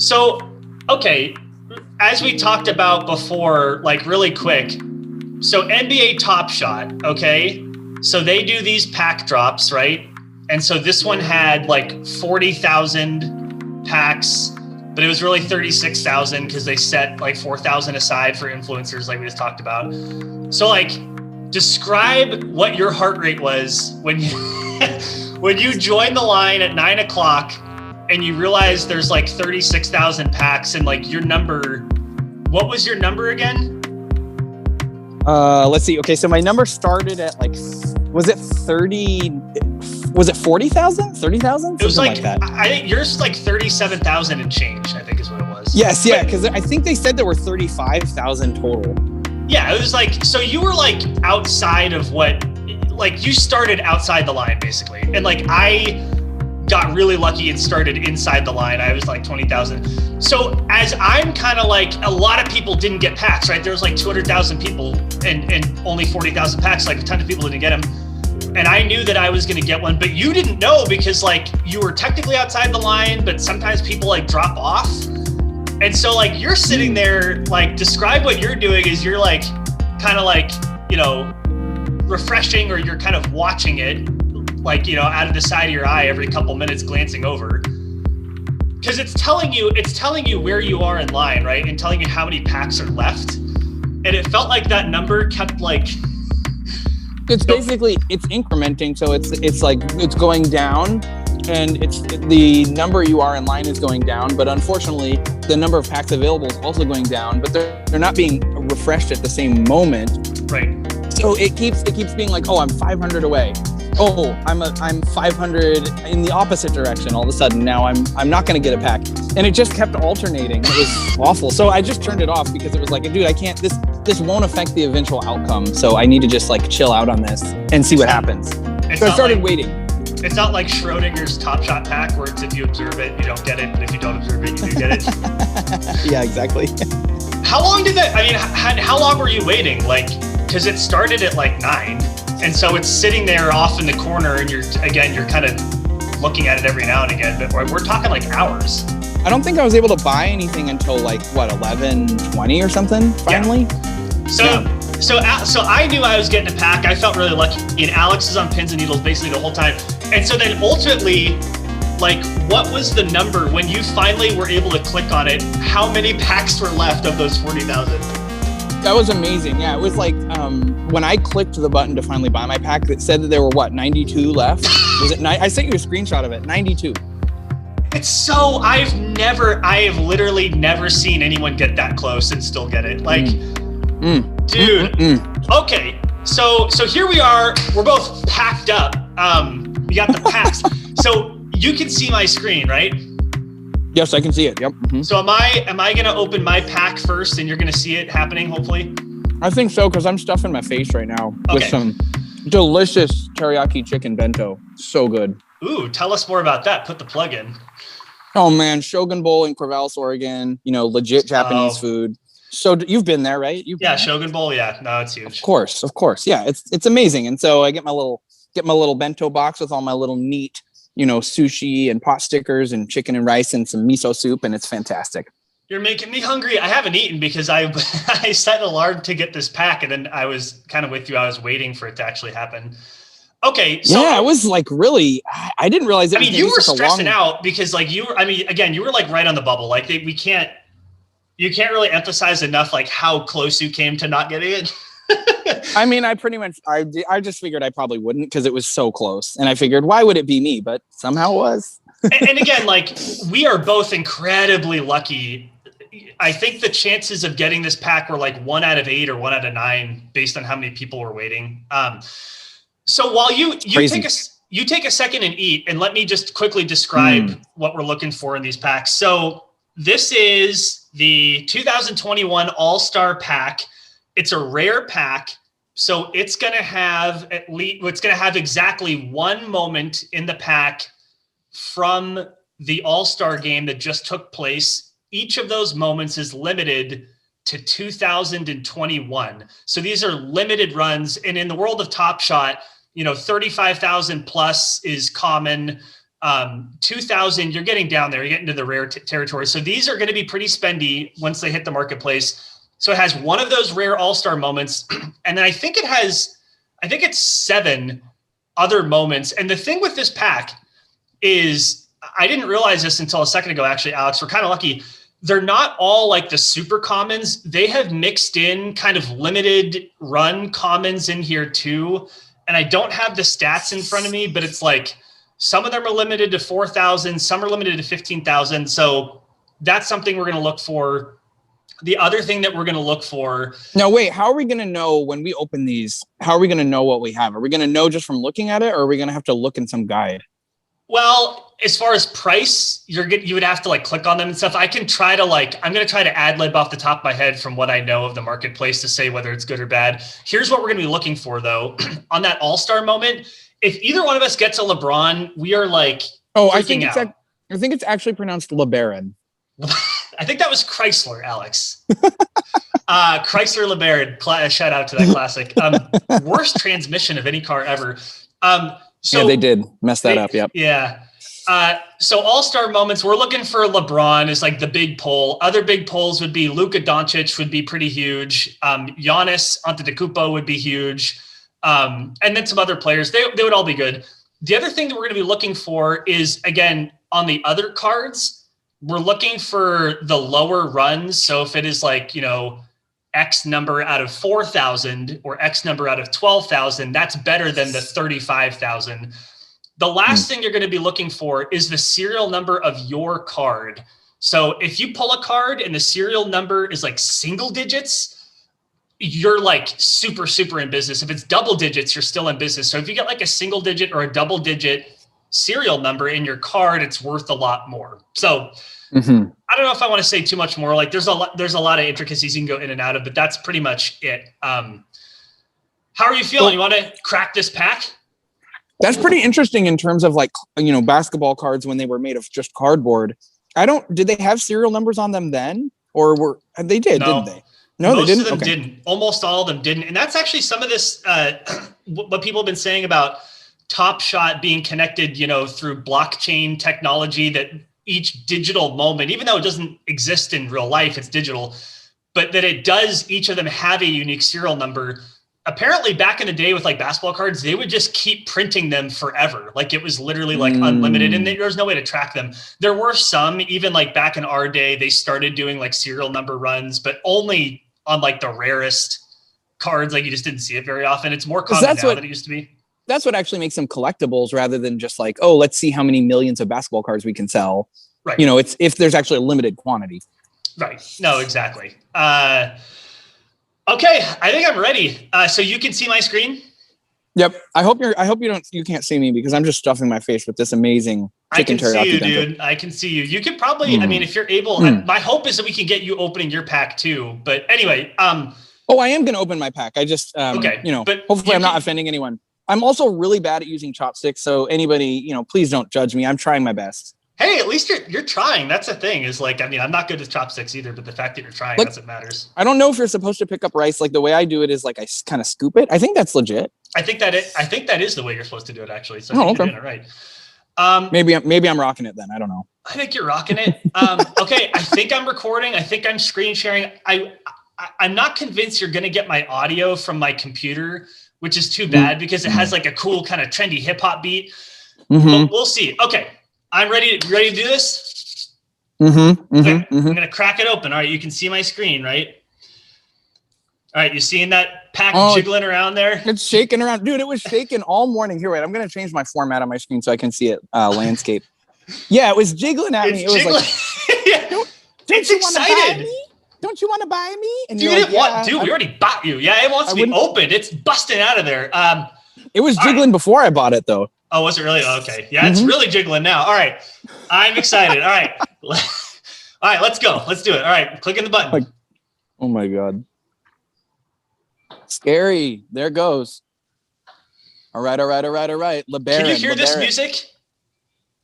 So, okay, as we talked about before, like really quick. So NBA Top Shot, okay? So they do these pack drops, right? And so this one had like 40,000 packs, but it was really 36,000 because they set like 4,000 aside for influencers like we just talked about. So like, describe what your heart rate was when you when you joined the line at 9 o'clock and you realize there's like 36,000 packs and like your number, what was your number again? Let's see. Okay, so my number started at like, was it 30? Was it 40,000? 30,000? It was like that. I think yours was like 37,000 and change, I think is what it was. Yes, yeah, because I think they said there were 35,000 total. Yeah, it was like, so you were like outside of what, like you started outside the line basically. And like I got really lucky and started inside the line. I was like 20,000. So as I'm kind of like, a lot of people didn't get packs, right? There was like 200,000 people and only 40,000 packs, like a ton of people didn't get them. And I knew that I was going to get one, but you didn't know because like you were technically outside the line, but sometimes people like drop off. And so like you're sitting there, like describe what you're doing is you're like kind of like, you know, refreshing, or you're kind of watching it like, you know, out of the side of your eye every couple minutes glancing over. Because it's telling you where you are in line, right? And telling you how many packs are left. And it felt like that number kept like, it's basically, it's incrementing. So it's like, it's going down, and it's the number you are in line is going down. But unfortunately, the number of packs available is also going down, but they're not being refreshed at the same moment. Right. So it keeps being like, oh, I'm 500 away. Oh, I'm 500 in the opposite direction. All of a sudden now I'm not going to get a pack. And it just kept alternating. It was awful. So I just turned it off because it was like, dude, I can't, this won't affect the eventual outcome. So I need to just like chill out on this and see what happens. So I started waiting. It's not like Schrodinger's Top Shot pack where it's if you observe it, you don't get it. And if you don't observe it, you do get it. Yeah, exactly. How long did that, I mean, how long were you waiting? Like, because it started at like 9. And so it's sitting there off in the corner and you're kind of looking at it every now and again, but we're talking like hours. I don't think I was able to buy anything until like, what, 11:20 or something, finally? Yeah. So I knew I was getting a pack. I felt really lucky. And Alex is on pins and needles basically the whole time. And so then ultimately, like, what was the number when you finally were able to click on it? How many packs were left of those 40,000? That was amazing. Yeah, it was like when I clicked the button to finally buy my pack, it said that there were, what, 92 left? Was it? I sent you a screenshot of it, 92. It's so, I have literally never seen anyone get that close and still get it. Like, dude. Okay, so here we are. We're both packed up. We got the packs. So you can see my screen, right? Yes, I can see it. Yep. Mm-hmm. So am I gonna open my pack first, and you're gonna see it happening, hopefully? I think so, because I'm stuffing my face right now with some delicious teriyaki chicken bento. So good. Ooh, tell us more about that. Put the plug in. Oh man, Shogun Bowl in Corvallis, Oregon. You know, legit Japanese food. So you've been there, right? Shogun Bowl. Yeah, no, it's huge. Of course. Yeah, it's amazing. And so I get my little bento box with all my little neat, you know, sushi and pot stickers and chicken and rice and some miso soup, and it's fantastic. You're making me hungry. I haven't eaten because I set an alarm to get this pack, and then I was kind of with you. I was waiting for it to actually happen. Okay, so yeah, I was like really. I didn't realize it. I mean, you were stressing out because like you were. I mean, again, you were like right on the bubble. Like you can't really emphasize enough like how close you came to not getting it. I mean, I just figured I probably wouldn't because it was so close. And I figured, why would it be me? But somehow it was. and again, like, we are both incredibly lucky. I think the chances of getting this pack were like 1 out of 8 or 1 out of 9 based on how many people were waiting. So while you take a second and eat, and let me just quickly describe what we're looking for in thits packs. So this is the 2021 All-Star Pack. It's a rare pack, so it's going to have exactly one moment in the pack from the All-Star game that just took place. Each of those moments is limited to 2021. So these are limited runs, and in the world of Top Shot, you know, 35,000 plus is common. 2,000, you're getting down there. You're getting to the rare territory. So these are going to be pretty spendy once they hit the marketplace. So it has one of those rare all-star moments. And then I think it's 7 other moments. And the thing with this pack is, I didn't realize this until a second ago, actually, Alex. We're kind of lucky. They're not all like the super commons. They have mixed in kind of limited run commons in here too. And I don't have the stats in front of me, but it's like some of them are limited to 4,000, some are limited to 15,000. So that's something we're going to look for. The other thing that we're going to look for. Now, wait, how are we going to know when we open these? How are we going to know what we have? Are we going to know just from looking at it, or are we going to have to look in some guide? Well, as far as price, you would have to like click on them and stuff. I can try to I'm going to try to ad lib off the top of my head from what I know of the marketplace to say whether it's good or bad. Here's what we're going to be looking for though. On that all-star moment, if either one of us gets a LeBron, we are like, I think it's actually pronounced LeBaron. I think that was Chrysler, Alex. Chrysler LeBaron. Shout out to that classic. Worst transmission of any car ever. So yeah, they did mess that up. Yep. Yeah. So all-star moments, we're looking for LeBron is like the big poll. Other big polls would be Luka Doncic would be pretty huge. Giannis Antetokounmpo would be huge. And then some other players, they would all be good. The other thing that we're going to be looking for is, again, on the other cards, we're looking for the lower runs. So if it is like, X number out of 4,000 or X number out of 12,000, that's better than the 35,000. The last thing you're going to be looking for is the serial number of your card. So if you pull a card and the serial number is like single digits, you're like super, super in business. If it's double digits, you're still in business. So if you get like a single digit or a double digit serial number in your card, it's worth a lot more. So I don't know if I want to say too much more. Like there's a lot of intricacies you can go in and out of, but that's pretty much it. How are you feeling? You want to crack this pack? That's pretty interesting in terms of basketball cards when they were made of just cardboard. Did they have serial numbers on them then? Or they did, didn't they? No, most they didn't. Of them didn't. Almost all of them didn't. And that's actually some of this, what people have been saying about Top Shot being connected, through blockchain technology, that each digital moment, even though it doesn't exist in real life, it's digital, but that it does, each of them have a unique serial number. Apparently back in the day with like basketball cards, they would just keep printing them forever. Like it was literally like unlimited and there's no way to track them. There were some, even like back in our day, they started doing like serial number runs, but only on like the rarest cards. Like you just didn't see it very often. It's more common now than it used to be. That's what actually makes them collectibles rather than just like, oh, let's see how many millions of basketball cards we can sell. Right. It's if there's actually a limited quantity. Right. No, exactly. Okay, I think I'm ready. So you can see my screen? Yep. I hope you can't see me because I'm just stuffing my face with this amazing chicken teriyaki. I can see you, dude. I can see you. You could probably, I mean, if you're able, my hope is that we can get you opening your pack too. But anyway, I am going to open my pack. I just, okay. But hopefully I'm not offending anyone. I'm also really bad at using chopsticks. So anybody, please don't judge me. I'm trying my best. Hey, at least you're trying. That's the thing is like, I mean, I'm not good with chopsticks either, but the fact that you're trying, that's what matters. I don't know if you're supposed to pick up rice. Like the way I do it is like, I kind of scoop it. I think that's legit. I think that is the way you're supposed to do it actually. So I think you're doing it right. Maybe I'm rocking it then. I don't know. I think you're rocking it. Okay. I think I'm recording. I think I'm screen sharing. I'm not convinced you're going to get my audio from my computer, which is too bad because it has like a cool kind of trendy hip hop beat. But we'll see. Okay. I'm ready to do this. I'm going to crack it open. All right. You can see my screen, right? All right. You seeing that pack jiggling around there? It's shaking around. Dude, it was shaking all morning. Here, wait. I'm going to change my format on my screen so I can see it landscape. Yeah, it was jiggling at me. It was like, it's excited. Don't you want to buy me? And dude, like, we already bought you. Yeah, it wants to be opened. It's busting out of there. It was jiggling before I bought it, though. Oh, was it really? Okay. Yeah, it's really jiggling now. All right. I'm excited. All right. All right, let's go. Let's do it. All right. Clicking the button. Oh, my God. Scary. There it goes. All right. LeBaron. Can you hear this music?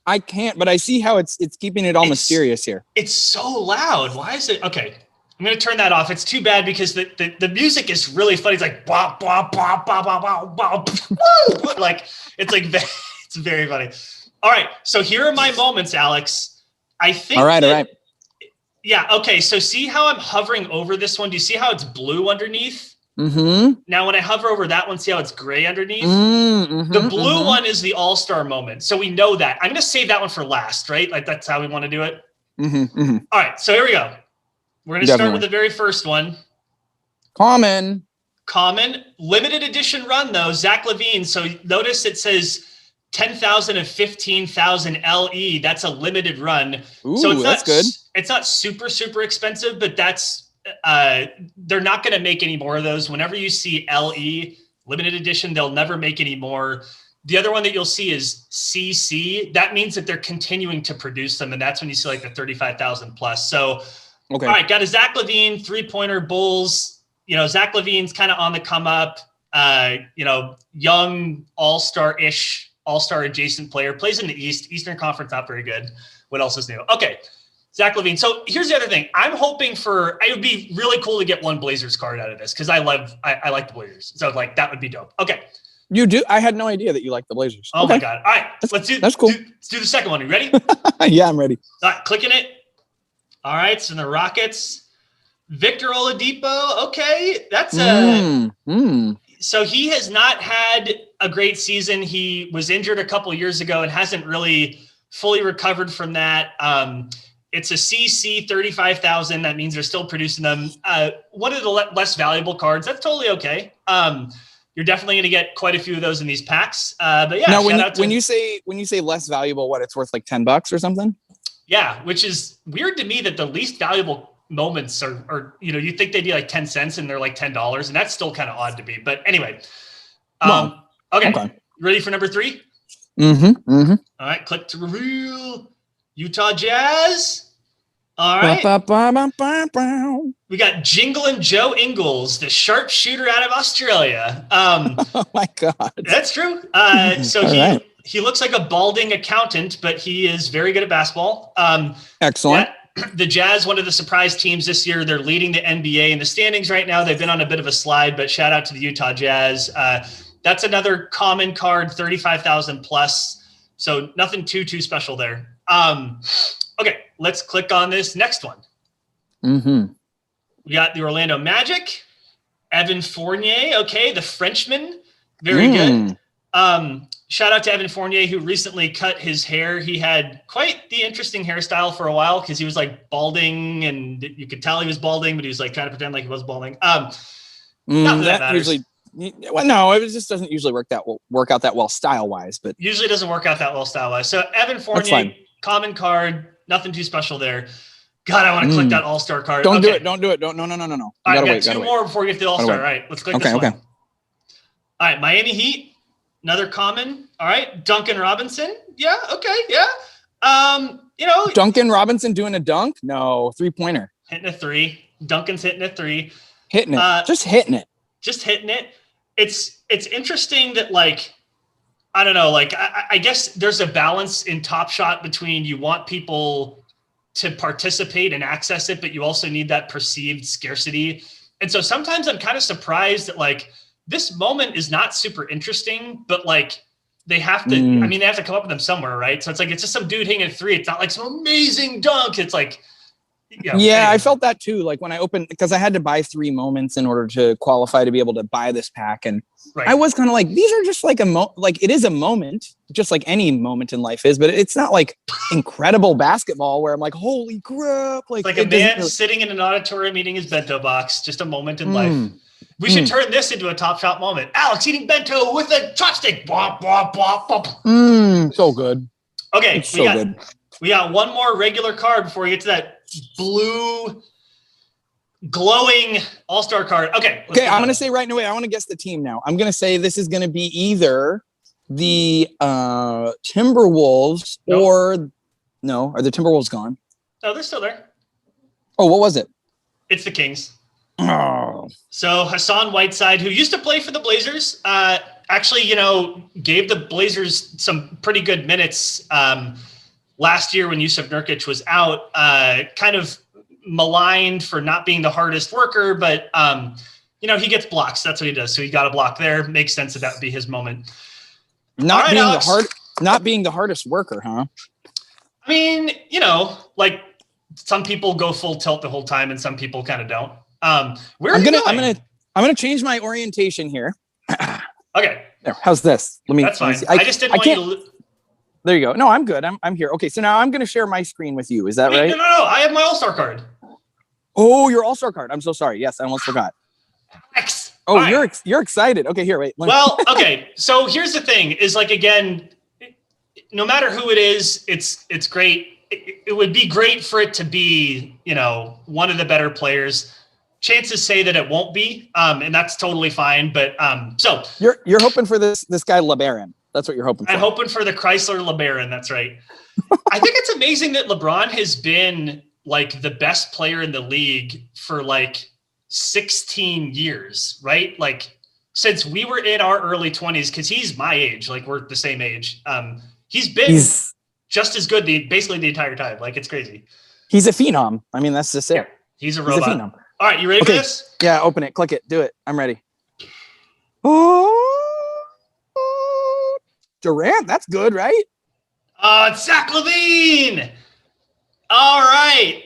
I can't, but I see how it's keeping it all mysterious here. It's so loud. Why is it? Okay. I'm going to turn that off. It's too bad because the music is really funny. It's like, blah, blah, blah, blah, blah, blah, blah, blah. Like, it's very funny. All right. So here are my moments, Alex. I think. All right. Yeah. Okay. So see how I'm hovering over this one? Do you see how it's blue underneath? Mm-hmm. Now, when I hover over that one, see how it's gray underneath? Mm-hmm, the blue one is the all-star moment. So we know that. I'm going to save that one for last, right? Like that's how we want to do it. Mm-hmm. All right. So here we go. We're going to start with the very first one. Common. Limited edition run, though. Zach Levine. So notice it says 10,000 of 15,000 LE. That's a limited run. Ooh, so that's good. It's not super, super expensive, but that's they're not going to make any more of those. Whenever you see LE limited edition, they'll never make any more. The other one that you'll see is CC. That means that they're continuing to produce them, and that's when you see like the 35,000 plus. So, okay. All right, got a Zach Levine 3-pointer Bulls. Zach Levine's kind of on the come up. Young all-star-ish, all-star adjacent player, plays in the Eastern Conference, not very good. What else is new? Okay, Zach Levine. So here's the other thing. I'm hoping it would be really cool to get one Blazers card out of this because I like the Blazers. So like that would be dope. Okay. You do? I had no idea that you like the Blazers. Oh my God. All right. That's cool. Let's do the second one. You ready? Yeah, I'm ready. All right, clicking it. All right. So the Rockets. Victor Oladipo, okay, that's So he has not had a great season. He was injured a couple years ago and hasn't really fully recovered from that. It's a CC 35,000. That means they're still producing them. One of the less valuable cards. That's totally okay. You're definitely going to get quite a few of those in these packs. But yeah, now when you say less valuable, what, it's worth like $10 or something? Yeah, which is weird to me that the least valuable moments are you think they'd be like 10 cents and they're like $10, and that's still kind of odd to me. But anyway, okay. Ready for number 3? Mm-hmm. All right, click to reveal. Utah Jazz. All right. We got Jinglin' Joe Ingles, the sharpshooter out of Australia. Oh my God. That's true. So he looks like a balding accountant, but he is very good at basketball. Excellent. The Jazz, one of the surprise teams this year, they're leading the NBA in the standings right now. They've been on a bit of a slide, but shout out to the Utah Jazz. That's another common card, 35,000 plus. So nothing too special there. Okay, let's click on this next one. Mm-hmm. We got the Orlando Magic, Evan Fournier. Okay, the Frenchman, very good. Shout out to Evan Fournier, who recently cut his hair. He had quite the interesting hairstyle for a while because he was like balding, and you could tell he was balding, but he was like trying to pretend like he was balding. That usually, well, no, it just doesn't usually work out that well style wise, but usually doesn't work out that well style wise. So Evan Fournier, common card, nothing too special there. God, I want to click that all-star card. Don't do it. No. All right, we got two more before we get to the all-star. All right, let's click this one. All right, Miami Heat. Another common. All right. Duncan Robinson. Yeah. Okay. Yeah. Duncan Robinson doing a dunk? No, 3-pointer. Hitting a 3. Duncan's hitting a 3. Hitting it. Just hitting it. It's interesting that, like, I don't know, like, I guess there's a balance in Top Shot between you want people to participate and access it, but you also need that perceived scarcity. And so sometimes I'm kind of surprised that, like, this moment is not super interesting, but like they have to, they have to come up with them somewhere, right? So it's like, it's just some dude hitting a 3. It's not like some amazing dunk. It's like, anyway. I felt that too. Like when I opened, because I had to buy 3 moments in order to qualify to be able to buy this pack. And I was kind of like, these are just like like it is a moment, just like any moment in life is, but it's not like incredible basketball where I'm like, holy crap. Like a man sitting in an auditorium eating his bento box, just a moment in life. We should turn this into a Top Shot moment. Alex eating bento with a chopstick. Bop, bop, bop, bop. So good. Okay, we got one more regular card before we get to that blue glowing all-star card. Okay, I'm going to say right away, I want to guess the team now. I'm going to say this is going to be either the Timberwolves or are the Timberwolves gone? No, they're still there. Oh, what was it? It's the Kings. Oh. So Hassan Whiteside, who used to play for the Blazers, actually, gave the Blazers some pretty good minutes last year when Yusuf Nurkic was out, kind of maligned for not being the hardest worker, but, he gets blocks. That's what he does. So he got a block there. Makes sense that would be his moment. Not being Alex, Not being the hardest worker, huh? I mean, like some people go full tilt the whole time and some people kind of don't. Where are you going? I'm gonna change my orientation here. Okay. There, how's this? That's fine. I just didn't want you to. There you go. No, I'm good. I'm here. Okay, so now I'm gonna share my screen with you. Is that right? No. I have my All-Star card. Oh, your All-Star card. I'm so sorry. Yes, I almost forgot. Alex. Oh, you're excited. Okay, here, wait. Well, okay. So here's the thing: is like again, no matter who it is, it's great. It would be great for it to be, one of the better players. Chances say that it won't be, and that's totally fine. But so you're hoping for this guy LeBaron. That's what you're hoping for. I'm hoping for the Chrysler LeBaron. That's right. I think it's amazing that LeBron has been like the best player in the league for like 16 years, right? Like since we were in our early 20s, because he's my age, like we're the same age. He's been just as good basically the entire time. Like it's crazy. He's a phenom. I mean, that's just it. Yeah, he's a robot. He's a phenom. All right, you ready for this? Yeah, open it, click it, do it. I'm ready. Oh, Durant, that's good, right? It's Zach Levine. All right.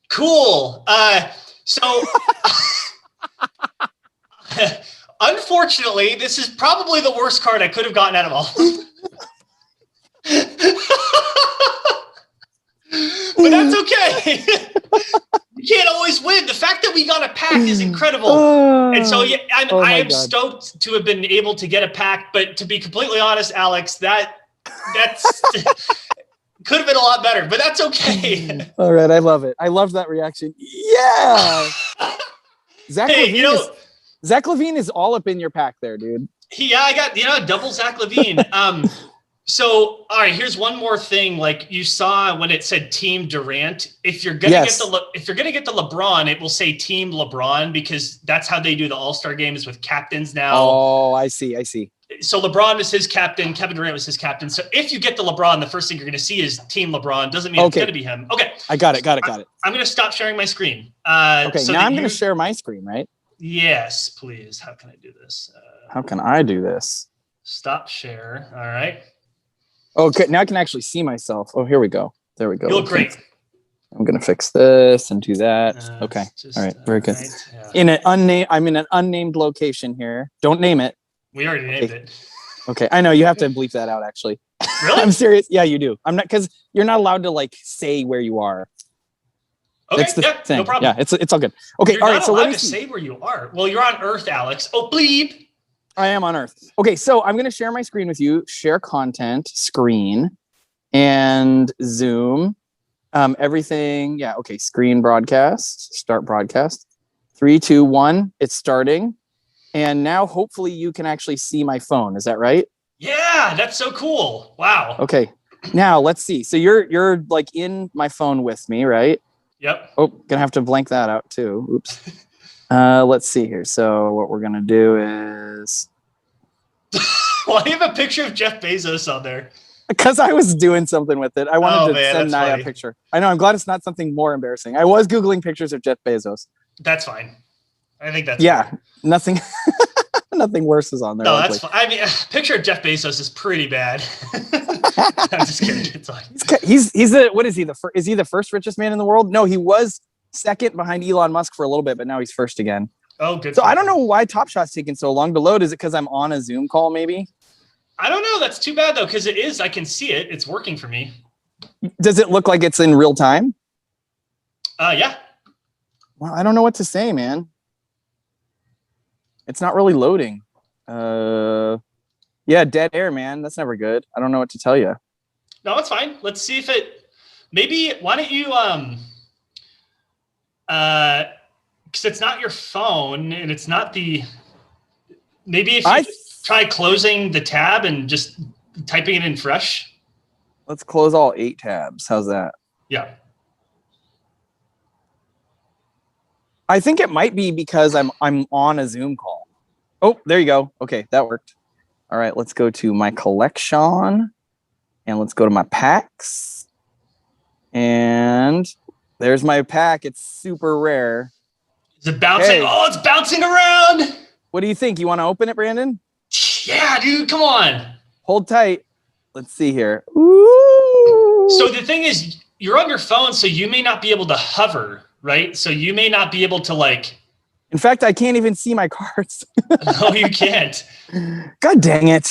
Cool. So unfortunately, this is probably the worst card I could have gotten out of all. But that's okay. You can't always win. The fact that we got a pack is incredible. And so yeah, I am stoked to have been able to get a pack. But to be completely honest, Alex, that's could have been a lot better, but that's okay. All right. I love it. I love that reaction. Yeah. Zach Levine is all up in your pack there, dude. Yeah, I got, double Zach Levine. So, all right, here's one more thing. Like you saw when it said Team Durant, if you're gonna get the LeBron, it will say Team LeBron because that's how they do the All-Star game is with captains now. Oh, I see. So LeBron was his captain, Kevin Durant was his captain. So if you get the LeBron, the first thing you're gonna see is Team LeBron. Doesn't mean it's gonna be him. Okay. I got it. I'm gonna stop sharing my screen. Okay, so now I'm gonna share my screen, right? Yes, please. How can I do this? How can I do this? Stop share. All right. Okay, now I can actually see myself. Oh, here we go. There we go. You look great. I'm gonna fix this and do that. Okay. All right. Very good. Right. Yeah. I'm in an unnamed location here. Don't name it. We already named it. Okay. I know you have to bleep that out. Actually. Really? I'm serious. Yeah, you do. I'm not because you're not allowed to like say where you are. Okay. It's the thing. No problem. Yeah. It's all good. Okay. You're all right. Not so allowed let me to say where you are. Well, you're on Earth, Alex. Oh, bleep. I am on Earth. Okay, so I'm going to share my screen with you. Share content, screen, and Zoom. Everything. Yeah, okay. Screen broadcast. Start broadcast. 3, 2, 1. It's starting. And now hopefully you can actually see my phone. Is that right? Yeah, that's so cool. Wow. Okay. Now let's see. So you're like in my phone with me, right? Yep. Oh, gonna have to blank that out too. Oops. Let's see here. So what we're gonna do is. Well, I have a picture of Jeff Bezos on there. Because I was doing something with it. I wanted to send Naya a picture. I know. I'm glad it's not something more embarrassing. I was Googling pictures of Jeff Bezos. That's fine. I think that's fine. Nothing. Nothing worse is on there. No, that's fine. I mean, a picture of Jeff Bezos is pretty bad. I'm just kidding. It's fine. He's what is he? Is he the first richest man in the world? No, he was second behind Elon Musk for a little bit, but now he's first again. Oh, good. So I don't know why Top Shot's taking so long to load. Is it because I'm on a Zoom call, maybe? I don't know. That's too bad though, because it is. I can see it. It's working for me. Does it look like it's in real time? Yeah. Well, I don't know what to say, man. It's not really loading. Yeah, dead air, man. That's never good. I don't know what to tell you. No, it's fine. Let's see if it. Maybe why don't you because it's not your phone and it's not the. Maybe if you try closing the tab and just typing it in fresh. Let's close all 8 tabs. How's that? Yeah. I think it might be because I'm on a Zoom call. Oh, there you go. Okay, that worked. All right, let's go to my collection and let's go to my packs. And there's my pack. It's super rare. Is it bouncing? Hey. Oh, it's bouncing around. What do you think? You want to open it, Brandon? Yeah, dude, come on. Hold tight. Let's see here. Ooh. So the thing is, you're on your phone, so you may not be able to hover, right? So you may not be able to like. In fact, I can't even see my cards. No, you can't. God dang it.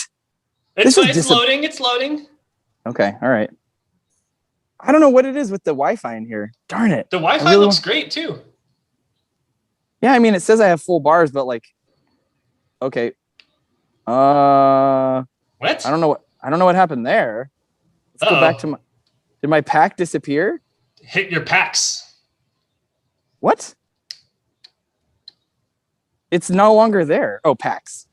It's loading. It's loading. Okay. All right. I don't know what it is with the Wi-Fi in here. Darn it. The Wi-Fi looks great too. Yeah, I mean, it says I have full bars, but like, okay. What? I don't know what happened there. Let's go back to did my pack disappear? Hit your packs. What? It's no longer there. Oh, packs.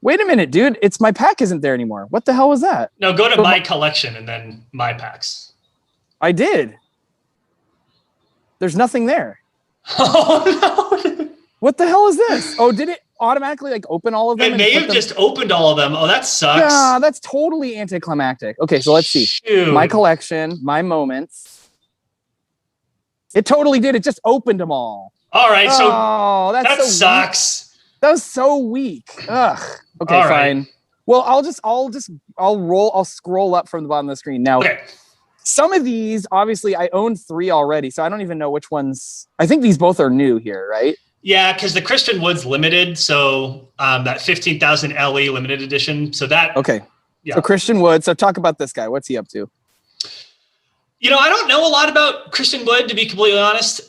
Wait a minute, dude. My pack isn't there anymore. What the hell was that? No, go to my collection and then my packs. I did. There's nothing there. Oh no. What the hell is this? Oh, did it automatically like open all of them? It may have just opened all of them. Oh, that sucks. Yeah, that's totally anticlimactic. Okay, so let's see. Shoot. My collection, my moments. It totally did. It just opened them all. All right, so that sucks. Weak. That was so weak. Ugh. Okay, all fine. Right. Well, I'll scroll up from the bottom of the screen. Now, some of these, obviously, I own 3 already, so I don't even know which ones. I think these both are new here, right? Yeah, because the Christian Wood's limited, so that 15,000 LE limited edition. So that. Okay. Yeah. So Christian Wood. So talk about this guy. What's he up to? You know, I don't know a lot about Christian Wood, to be completely honest.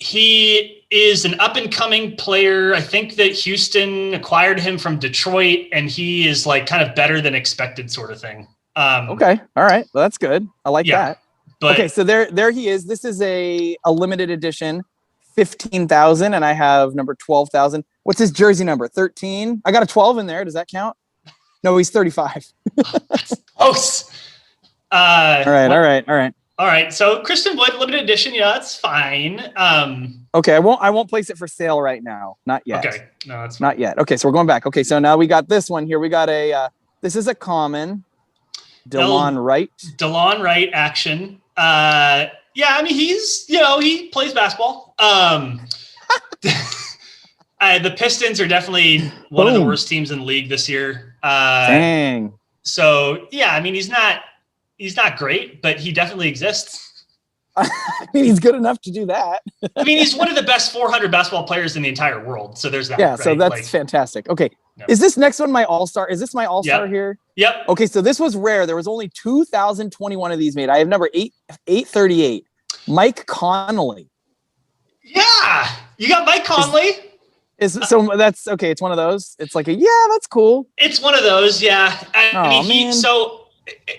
He is an up-and-coming player. I think that Houston acquired him from Detroit, and he is like kind of better than expected sort of thing. Okay. All right. Well, that's good. I like that. But, okay, so there he is. This is a limited edition, 15,000, and I have number 12,000. What's his jersey number? 13. I got a 12 in there. Does that count? No, he's 35. That's close. All right. So Christian Wood limited edition, that's fine. Okay, I won't place it for sale right now. Not yet. Okay, no, that's fine. Not yet. Okay, so we're going back. Okay, so now we got this one here. We got this is a common DeLon Wright. DeLon Wright action. Yeah, I mean he plays basketball. The Pistons are definitely one of the worst teams in the league this year. Dang. So yeah, I mean he's not great, but he definitely exists. I mean, he's good enough to do that. I mean, he's one of the best 400 basketball players in the entire world. So there's that. Yeah, right? so that's fantastic. Okay. No. Is this next one my all-star? Is this my all-star here? Yep. Okay, so this was rare. There was only 2,021 of these made. I have number 838. Mike Conley. Yeah. You got Mike Conley. So that's okay. It's one of those. It's like that's cool. It's one of those. Yeah. I mean, man. So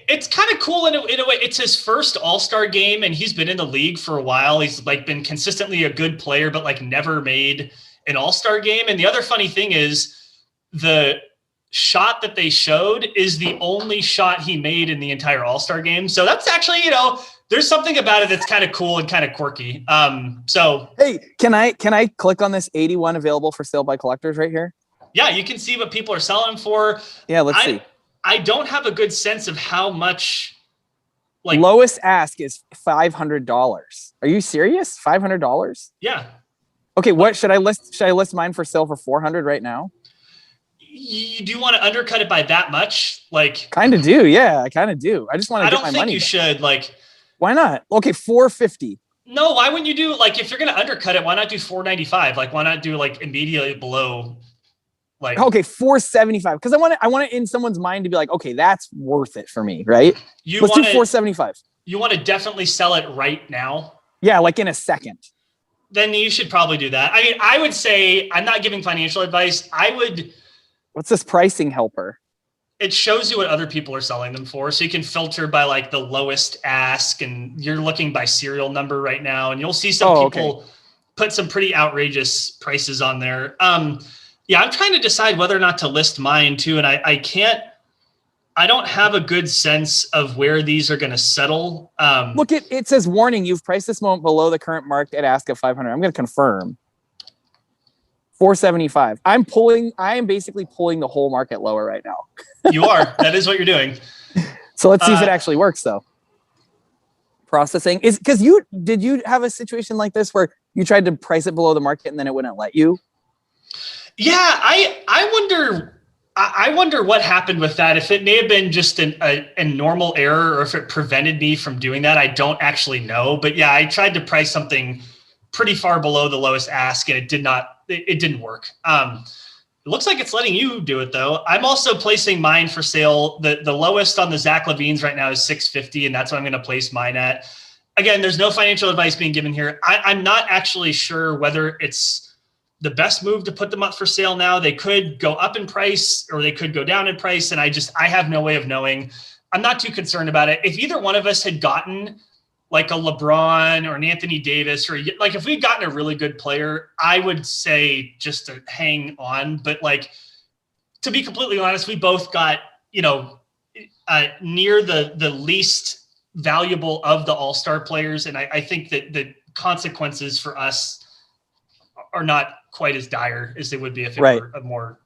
it's kind of cool in a way. It's his first All-Star game, and he's been in the league for a while. He's like been consistently a good player, but like never made an All-Star game. And the other funny thing is the shot that they showed is the only shot he made in the entire All-Star game. So that's actually, there's something about it that's kind of cool and kind of quirky. So hey, can I click on this 81 available for sale by collectors right here? Yeah, you can see what people are selling for. Yeah, let's see. I don't have a good sense of how much. Like lowest ask is $500. Are you serious? $500? Yeah. Okay, what should I list? Should I list mine for sale for $400 right now? You do want to undercut it by that much? Like, kind of do. Yeah, I kind of do. I just want to get my money. I don't think you should. Like, why not? Okay, $450. No, why wouldn't you do like if you're gonna undercut it? Why not do $495? Like, why not do like immediately below? Like, okay, $475 because I want it in someone's mind to be like, okay, that's worth it for me, right? Let's do $475. You want to definitely sell it right now. Yeah, like in a second. Then you should probably do that. I mean, I would say I'm not giving financial advice. I would. What's this pricing helper? It shows you what other people are selling them for, so you can filter by like the lowest ask, and you're looking by serial number right now, and you'll see some people put some pretty outrageous prices on there. Yeah, I'm trying to decide whether or not to list mine too. And I don't have a good sense of where these are going to settle. Look, it says warning, you've priced this moment below the current market ask of 500. I'm going to confirm. 475. I am basically pulling the whole market lower right now. You are. That is what you're doing. So let's see if it actually works though. Processing is because did you have a situation like this where you tried to price it below the market and then it wouldn't let you? Yeah, I wonder I wonder what happened with that. If it may have been just a normal error or if it prevented me from doing that, I don't actually know. But yeah, I tried to price something pretty far below the lowest ask and it didn't work. It looks like it's letting you do it though. I'm also placing mine for sale. The lowest on the Zach Levines right now is 650, and that's what I'm going to place mine at. Again, there's no financial advice being given here. I'm not actually sure whether it's the best move to put them up for sale now. They could go up in price or they could go down in price, and I have no way of knowing. I'm not too concerned about it. If either one of us had gotten like a LeBron or an Anthony Davis, or like if we'd gotten a really good player, I would say just to hang on. But like, to be completely honest, we both got, near the least valuable of the all-star players. And I think that the consequences for us are not quite as dire as they would be if it were a more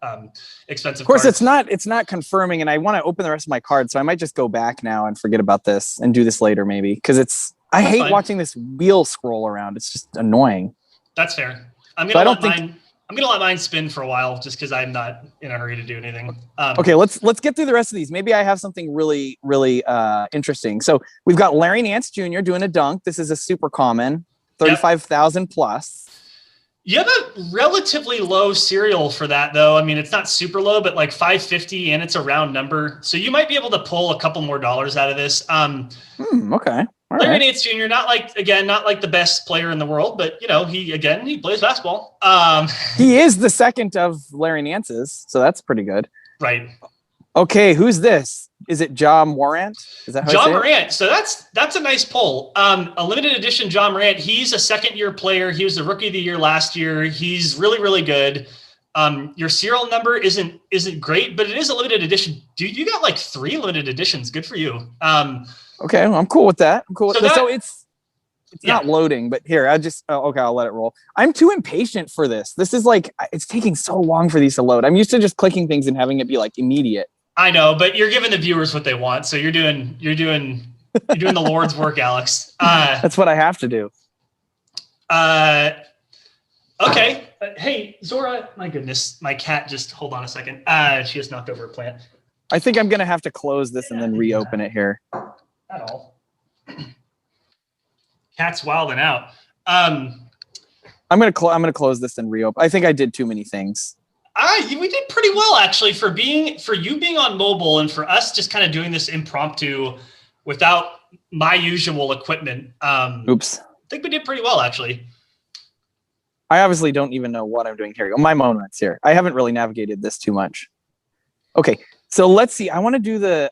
expensive Of course, card. it's not confirming, and I want to open the rest of my cards, so I might just go back now and forget about this and do this later maybe, because I hate watching this wheel scroll around. It's just annoying. That's fair. I'm gonna let mine spin for a while just because I'm not in a hurry to do anything. Okay, let's get through the rest of these. Maybe I have something really, really interesting. So we've got Larry Nance Jr. doing a dunk. This is a super common, 35,000 plus. You have a relatively low serial for that, though. I mean, it's not super low, but like 550, and it's a round number. So you might be able to pull a couple more dollars out of this. Okay. All Larry right. Nance Jr., not like the best player in the world, but, he plays basketball. He is the second of Larry Nance's, so that's pretty good. Right. Okay, who's this? Is it Ja Morant? Is that how Ja Morant? So that's a nice pull. A limited edition Ja Morant. He's a second-year player. He was the rookie of the year last year. He's really, really good. Your serial number isn't great, but it is a limited edition. Dude, you got like 3 limited editions. Good for you. Okay, well, I'm cool with that. So it's Yeah. not loading, but here, I'll let it roll. I'm too impatient for this. This is like, it's taking so long for these to load. I'm used to just clicking things and having it be like immediate. I know, but you're giving the viewers what they want. So you're doing the Lord's work, Alex. That's what I have to do. Okay. Hey, Zora, my goodness, my cat hold on a second. She just knocked over a plant. I think I'm going to have to close this and then reopen it here. At all. Cat's wilding out. I'm going to close this and reopen. I think I did too many things. We did pretty well actually for you being on mobile and for us just kind of doing this impromptu without my usual equipment. Oops. I think we did pretty well actually. I obviously don't even know what I'm doing here. My moments here. I haven't really navigated this too much. Okay, so let's see. I want to do the.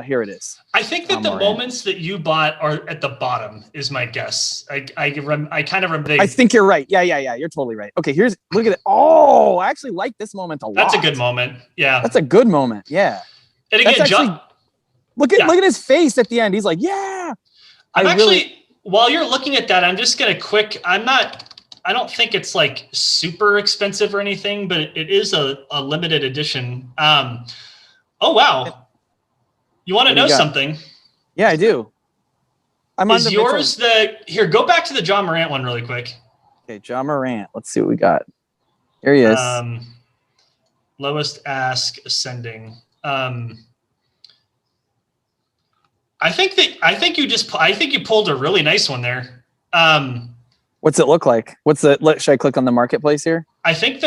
Here it is. I think that the moments that you bought are at the bottom is my guess. I kind of remember. I think you're right. Yeah. You're totally right. Okay, look at it. Oh, I actually like this moment a lot. That's a good moment. Yeah. That's a good moment. Yeah. And again, look at his face at the end. He's like, yeah. While you're looking at that, I'm just going to I don't think it's like super expensive or anything, but it is a limited edition. Oh, wow. You want to know something? Yeah, I do. Is yours here, go back to the Ja Morant one really quick. Okay, Ja Morant. Let's see what we got. Here he is. Lowest ask ascending. I think you pulled a really nice one there. What's it look like? Should I click on the marketplace here? I think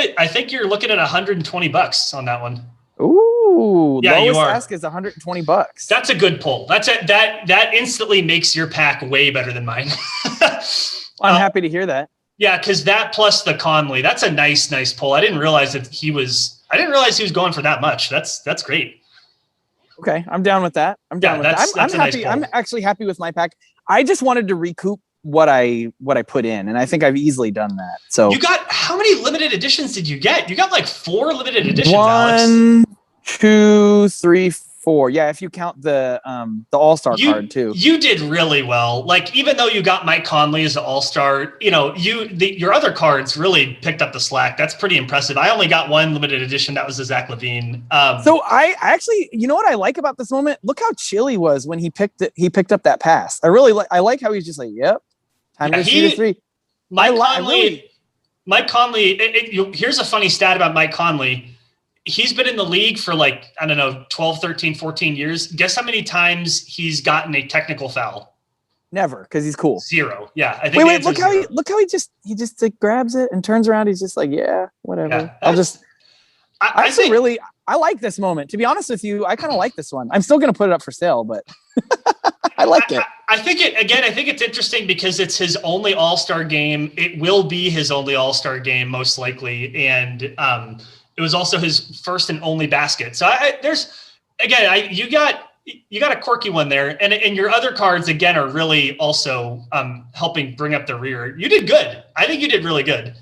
you're looking at $120 on that one. Ooh, yeah, lowest you are. ask is $120. That's a good pull. That instantly makes your pack way better than mine. I'm happy to hear that. Yeah, because that plus the Conley, that's a nice pull. I didn't realize he was going for that much. That's great. Okay, I'm down with that. I'm happy. Nice, I'm actually happy with my pack. I just wanted to recoup what I put in, and I think I've easily done that. So you got, how many limited editions did you get? You got like 4 limited editions. 1, 2, 3, 4. Yeah, if you count the All-Star card too. You did really well. Like, even though you got Mike Conley as the All-Star, your other cards really picked up the slack. That's pretty impressive. I only got 1 limited edition. That was the Zach Levine. So I actually, you know what I like about this moment? Look how chill he was when he picked up that pass. I like how he's just like, yep. Time to shoot a 3. Mike Conley. Here's a funny stat about Mike Conley. he's been in the league for like, I don't know, 12, 13, 14 years. Guess how many times he's gotten a technical foul? Never, because he's cool. 0. Yeah. I think look how he just like grabs it and turns around. He's just like, yeah, whatever. Yeah, I like this moment. To be honest with you, I kind of like this one. I'm still going to put it up for sale, but I like it. I think it's interesting because it's his only All-Star game. It will be his only All-Star game, most likely. And it was also his first and only basket. So you got a quirky one there. And your other cards, again, are really also helping bring up the rear. You did good. I think you did really good.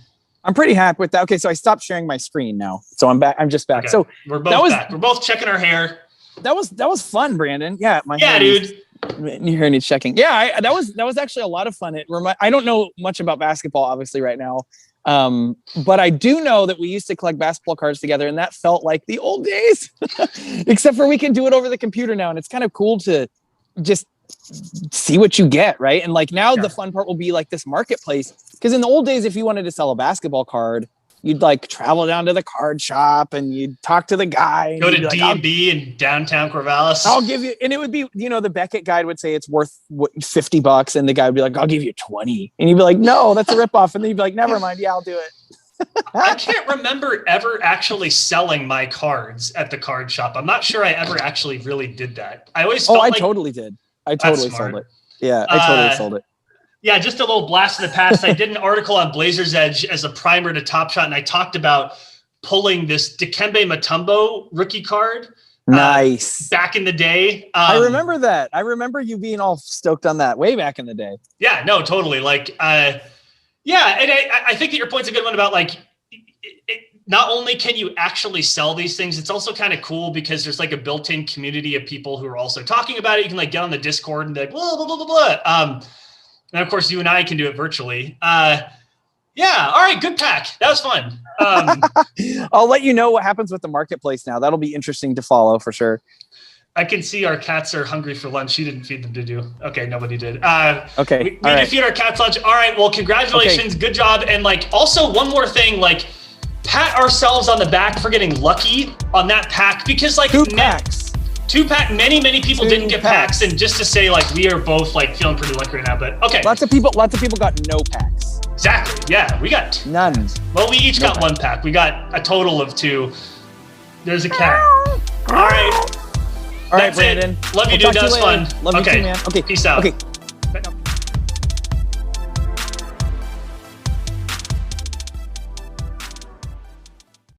I'm pretty happy with that. Okay, so I stopped sharing my screen now. So I'm back. I'm just back. Okay. So we're both back. We're both checking our hair. That was fun, Brandon. Yeah, dude. Your hair needs checking. Yeah, that was actually a lot of fun. I don't know much about basketball, obviously, right now. But I do know that we used to collect basketball cards together, and that felt like the old days. Except for we can do it over the computer now, and it's kind of cool to just see what you get, right? And like now the fun part will be like this marketplace. Because in the old days, if you wanted to sell a basketball card, you'd like travel down to the card shop and you'd talk to the guy. Go to D&B in downtown Corvallis. I'll give you, and it would be, the Beckett guide would say it's worth $50, and the guy would be like, I'll give you 20. And you'd be like, no, that's a ripoff. And then you'd be like, never mind, yeah, I'll do it. I can't remember ever actually selling my cards at the card shop. I'm not sure I ever actually really did that. I always felt totally did. I totally sold it. Yeah, I totally sold it. Yeah, just a little blast in the past. I did an article on Blazers Edge as a primer to Top Shot, and I talked about pulling this Dikembe Mutombo rookie card. Nice. Back in the day. I remember that. I remember you being all stoked on that way back in the day. Yeah, no, totally. Like, and I think that your point's a good one about like, not only can you actually sell these things, it's also kind of cool because there's like a built-in community of people who are also talking about it. You can like get on the Discord and be like, blah, blah, blah, blah, blah. And of course, you and I can do it virtually. All right, good pack. That was fun. I'll let you know what happens with the marketplace now. That'll be interesting to follow for sure. I can see our cats are hungry for lunch. You didn't feed them, did you? Okay, nobody did. Okay. We need to feed our cats lunch. All right, well, congratulations. Okay. Good job. And like, also one more thing, like pat ourselves on the back for getting lucky on that pack because like 2 packs. 2-pack. Many people didn't get packs, and just to say, like, we are both like feeling pretty lucky right now. But okay, lots of people got no packs. Exactly. Yeah, we got none. Well, we each got 1 pack. We got a total of 2. There's a cat. All right. All right, Brandon. Love you, dude. That was fun. Love you too, man. Okay. Peace out. Okay.